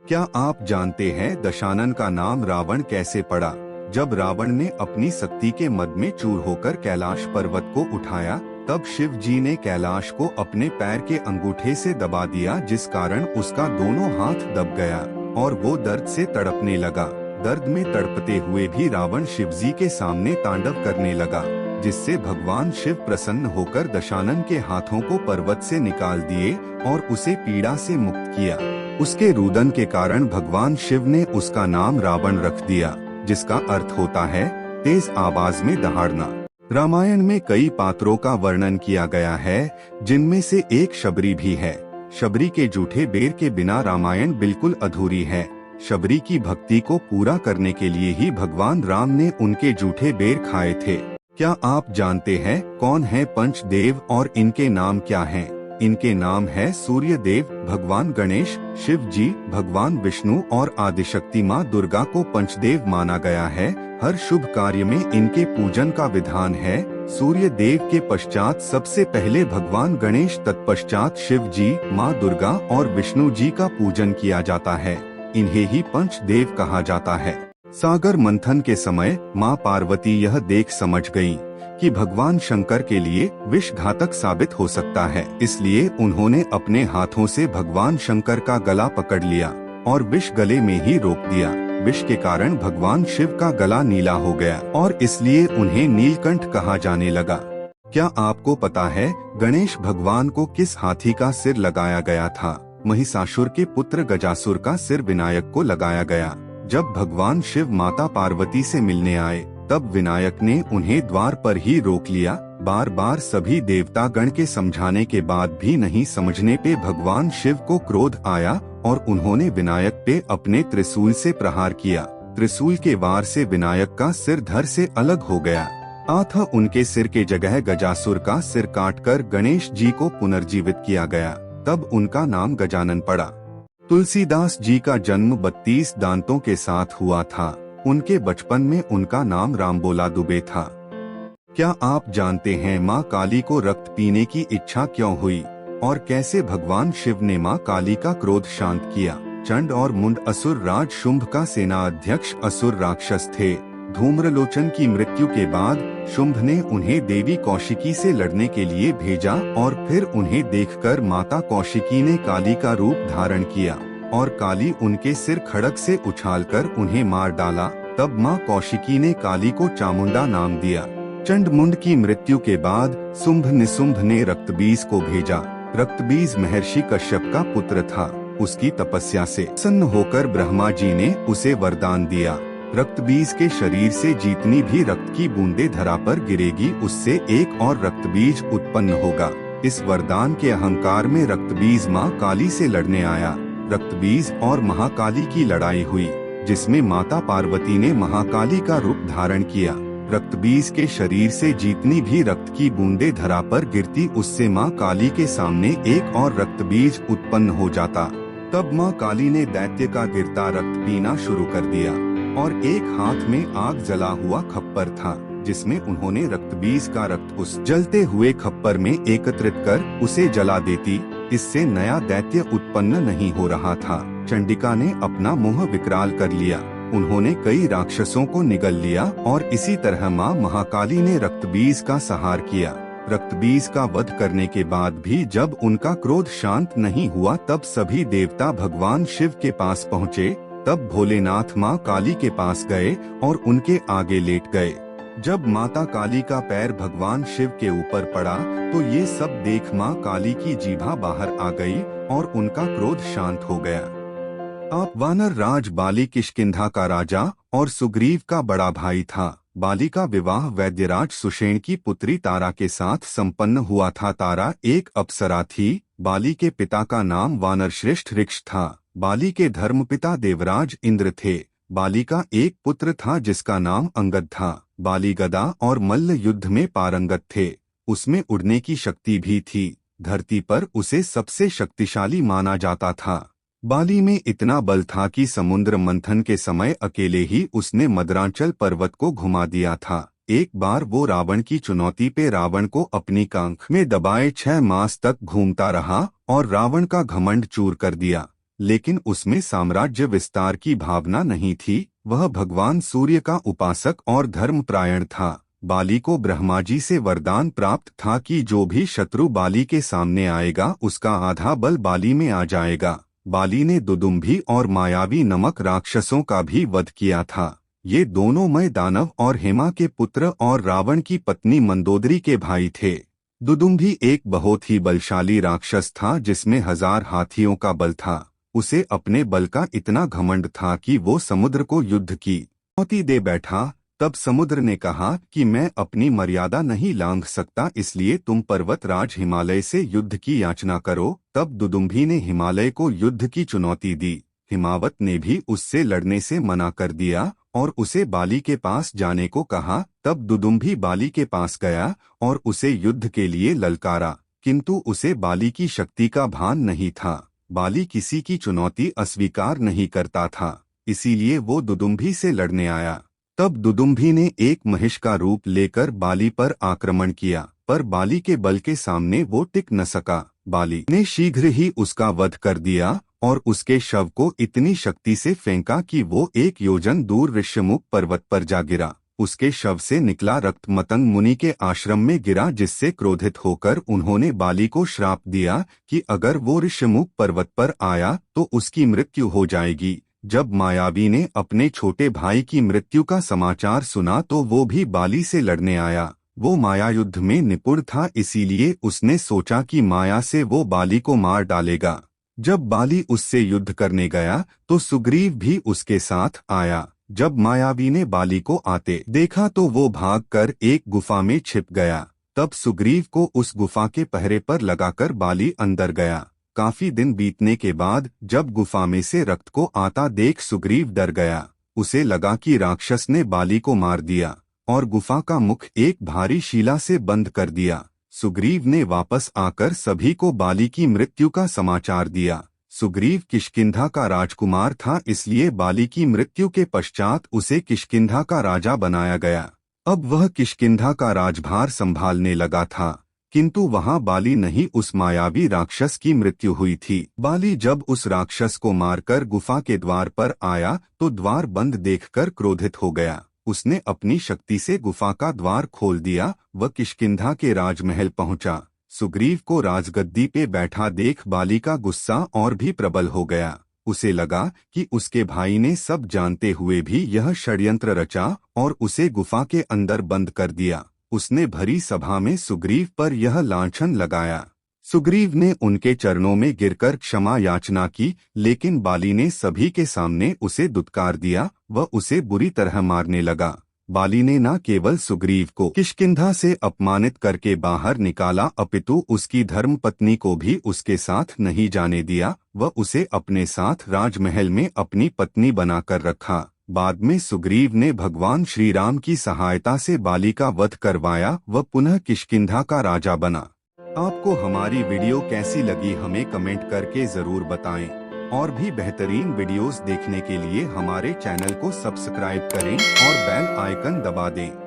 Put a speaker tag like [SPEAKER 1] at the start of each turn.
[SPEAKER 1] क्या आप जानते हैं दशानन का नाम रावण कैसे पड़ा? जब रावण ने अपनी शक्ति के मद में चूर होकर कैलाश पर्वत को उठाया, तब शिव जी ने कैलाश को अपने पैर के अंगूठे से दबा दिया, जिस कारण उसका दोनों हाथ दब गया और वो दर्द से तड़पने लगा। दर्द में तड़पते हुए भी रावण शिव जी के सामने तांडव करने लगा, जिससे भगवान शिव प्रसन्न होकर दशानन के हाथों को पर्वत से निकाल दिए और उसे पीड़ा से मुक्त किया। उसके रुदन के कारण भगवान शिव ने उसका नाम रावण रख दिया, जिसका अर्थ होता है तेज आवाज में दहाड़ना। रामायण में कई पात्रों का वर्णन किया गया है, जिनमें से एक शबरी भी है। शबरी के जूठे बेर के बिना रामायण बिल्कुल अधूरी है। शबरी की भक्ति को पूरा करने के लिए ही भगवान राम ने उनके जूठे बेर खाए थे। क्या आप जानते हैं कौन है पंचदेव और इनके नाम क्या हैं? इनके नाम है सूर्य देव, भगवान गणेश, शिव जी, भगवान विष्णु और आदिशक्ति माँ दुर्गा को पंचदेव माना गया है। हर शुभ कार्य में इनके पूजन का विधान है। सूर्य देव के पश्चात सबसे पहले भगवान गणेश, तत्पश्चात शिव जी, माँ दुर्गा और विष्णु जी का पूजन किया जाता है। इन्हें ही पंचदेव कहा जाता है। सागर मंथन के समय माँ पार्वती यह देख समझ गयीं कि भगवान शंकर के लिए विष घातक साबित हो सकता है, इसलिए उन्होंने अपने हाथों से भगवान शंकर का गला पकड़ लिया और विष गले में ही रोक दिया। विष के कारण भगवान शिव का गला नीला हो गया और इसलिए उन्हें नीलकंठ कहा जाने लगा। क्या आपको पता है गणेश भगवान को किस हाथी का सिर लगाया गया था? महिषासुर के पुत्र गजासुर का सिर विनायक को लगाया गया। जब भगवान शिव माता पार्वती से मिलने आए, तब विनायक ने उन्हें द्वार पर ही रोक लिया। बार बार सभी देवता गण के समझाने के बाद भी नहीं समझने पे भगवान शिव को क्रोध आया और उन्होंने विनायक पे अपने त्रिशूल से प्रहार किया। त्रिशूल के वार से विनायक का सिर धड़ से अलग हो गया। अतः उनके सिर के जगह गजासुर का सिर काटकर गणेश जी को पुनर्जीवित किया गया। तब उनका नाम गजानन पड़ा। तुलसीदास जी का जन्म 32 दांतों के साथ हुआ था। उनके बचपन में उनका नाम रामबोला दुबे था। क्या आप जानते हैं माँ काली को रक्त पीने की इच्छा क्यों हुई और कैसे भगवान शिव ने माँ काली का क्रोध शांत किया? चंड और मुंड असुर राज शुंभ का सेना अध्यक्ष असुर राक्षस थे। धूम्रलोचन की मृत्यु के बाद शुंभ ने उन्हें देवी कौशिकी से लड़ने के लिए भेजा और फिर उन्हें देखकर माता कौशिकी ने काली का रूप धारण किया और काली उनके सिर खड़ग से उछालकर उन्हें मार डाला। तब माँ कौशिकी ने काली को चामुंडा नाम दिया। चंड मुंड की मृत्यु के बाद शुंभ निशुंभ ने रक्तबीज को भेजा। रक्तबीज महर्षि कश्यप का पुत्र था। उसकी तपस्या से प्रसन्न होकर ब्रह्मा जी ने उसे वरदान दिया, रक्तबीज के शरीर से जितनी भी रक्त की बूंदें धरा पर गिरेगी, उससे एक और रक्तबीज उत्पन्न होगा। इस वरदान के अहंकार में रक्तबीज माँ काली से लड़ने आया। रक्तबीज और महाकाली की लड़ाई हुई, जिसमें माता पार्वती ने महाकाली का रूप धारण किया। रक्तबीज के शरीर से जितनी भी रक्त की बूंदें धरा पर गिरती, उससे माँ काली के सामने एक और रक्तबीज उत्पन्न हो जाता। तब माँ काली ने दैत्य का गिरता रक्त पीना शुरू कर दिया और एक हाथ में आग जला हुआ खप्पर था, जिसमें उन्होंने रक्तबीज का रक्त उस जलते हुए खप्पर में एकत्रित कर उसे जला देती। इससे नया दैत्य उत्पन्न नहीं हो रहा था। चंडिका ने अपना मुंह विकराल कर लिया। उन्होंने कई राक्षसों को निगल लिया और इसी तरह माँ महाकाली ने रक्तबीज का संहार किया। रक्तबीज का वध करने के बाद भी जब उनका क्रोध शांत नहीं हुआ, तब सभी देवता भगवान शिव के पास पहुँचे। तब भोलेनाथ माँ काली के पास गए और उनके आगे लेट गए। जब माता काली का पैर भगवान शिव के ऊपर पड़ा, तो ये सब देख माँ काली की जीभा बाहर आ गई और उनका क्रोध शांत हो गया। आप वानर राज बाली किष्किंधा का राजा और सुग्रीव का बड़ा भाई था। बाली का विवाह वैद्यराज सुषेण की पुत्री तारा के साथ संपन्न हुआ था। तारा एक अप्सरा थी। बाली के पिता का नाम वानरश्रेष्ठ ऋक्ष था। बाली के धर्मपिता देवराज इंद्र थे। बाली का एक पुत्र था जिसका नाम अंगद था। बाली गदा और मल्ल युद्ध में पारंगत थे। उसमें उड़ने की शक्ति भी थी। धरती पर उसे सबसे शक्तिशाली माना जाता था। बाली में इतना बल था कि समुद्र मंथन के समय अकेले ही उसने मदरांचल पर्वत को घुमा दिया था। एक बार वो रावण की चुनौती पे रावण को अपनी कांख में दबाए 6 मास तक घूमता रहा और रावण का घमंड चूर कर दिया। लेकिन उसमें साम्राज्य विस्तार की भावना नहीं थी। वह भगवान सूर्य का उपासक और धर्मपरायण था। बाली को ब्रह्मा जी से वरदान प्राप्त था कि जो भी शत्रु बाली के सामने आएगा उसका आधा बल बाली में आ जाएगा। बाली ने दुदुम्भी और मायावी नमक राक्षसों का भी वध किया था। ये दोनों मय दानव और हेमा के पुत्र और रावण की पत्नी मंदोदरी के भाई थे। दुदुम्भी एक बहुत ही बलशाली राक्षस था जिसमें 1000 हाथियों का बल था। उसे अपने बल का इतना घमंड था कि वो समुद्र को युद्ध की चुनौती दे बैठा। तब समुद्र ने कहा कि मैं अपनी मर्यादा नहीं लांघ सकता, इसलिए तुम पर्वतराज हिमालय से युद्ध की याचना करो। तब दुदुम्भी ने हिमालय को युद्ध की चुनौती दी। हिमावत ने भी उससे लड़ने से मना कर दिया और उसे बाली के पास जाने को कहा। तब दुदुम्भी बाली के पास गया और उसे युद्ध के लिए ललकारा, किंतु उसे बाली की शक्ति का भान नहीं था। बाली किसी की चुनौती अस्वीकार नहीं करता था, इसीलिए वो दुदुम्भी से लड़ने आया। तब दुदुम्भी ने एक महिष का रूप लेकर बाली पर आक्रमण किया, पर बाली के बल के सामने वो टिक न सका। बाली ने शीघ्र ही उसका वध कर दिया और उसके शव को इतनी शक्ति से फेंका कि वो 1 योजन दूर ऋष्यमुख पर्वत पर जा गिरा। उसके शव से निकला रक्त मतंग मुनि के आश्रम में गिरा, जिससे क्रोधित होकर उन्होंने बाली को श्राप दिया कि अगर वो ऋष्यमुख पर्वत पर आया तो उसकी मृत्यु हो जाएगी। जब मायावी ने अपने छोटे भाई की मृत्यु का समाचार सुना तो वो भी बाली से लड़ने आया। वो माया युद्ध में निपुण था, इसीलिए उसने सोचा कि माया से वो बाली को मार डालेगा। जब बाली उससे युद्ध करने गया तो सुग्रीव भी उसके साथ आया। जब मायावी ने बाली को आते देखा तो वो भागकर एक गुफा में छिप गया। तब सुग्रीव को उस गुफा के पहरे पर लगाकर बाली अंदर गया। काफी दिन बीतने के बाद जब गुफा में से रक्त को आता देख सुग्रीव डर गया। उसे लगा कि राक्षस ने बाली को मार दिया और गुफा का मुख एक भारी शिला से बंद कर दिया। सुग्रीव ने वापस आकर सभी को बाली की मृत्यु का समाचार दिया। सुग्रीव किष्किंधा का राजकुमार था, इसलिए बाली की मृत्यु के पश्चात उसे किष्किंधा का राजा बनाया गया। अब वह किष्किंधा का राजभार संभालने लगा था, किंतु वहां बाली नहीं उस मायावी राक्षस की मृत्यु हुई थी। बाली जब उस राक्षस को मारकर गुफा के द्वार पर आया तो द्वार बंद देखकर क्रोधित हो गया। उसने अपनी शक्ति से गुफा का द्वार खोल दिया। वह किष्किंधा के राजमहल पहुंचा। सुग्रीव को राजगद्दी पे बैठा देख बाली का गुस्सा और भी प्रबल हो गया। उसे लगा कि उसके भाई ने सब जानते हुए भी यह षड्यंत्र रचा और उसे गुफा के अंदर बंद कर दिया। उसने भरी सभा में सुग्रीव पर यह लांछन लगाया। सुग्रीव ने उनके चरणों में गिरकर क्षमा याचना की, लेकिन बाली ने सभी के सामने उसे दुत्कार दिया। वह उसे बुरी तरह मारने लगा। बाली ने न केवल सुग्रीव को किष्किंधा से अपमानित करके बाहर निकाला, अपितु उसकी धर्मपत्नी को भी उसके साथ नहीं जाने दिया। वह उसे अपने साथ राजमहल में अपनी पत्नी बनाकर रखा। बाद में सुग्रीव ने भगवान श्री राम की सहायता से बाली का वध करवाया। वह पुनः किष्किंधा का राजा बना। आपको हमारी वीडियो कैसी लगी हमें कमेंट करके जरूर बताएं। और भी बेहतरीन वीडियोस देखने के लिए हमारे चैनल को सब्सक्राइब करें और बेल आइकन दबा दें।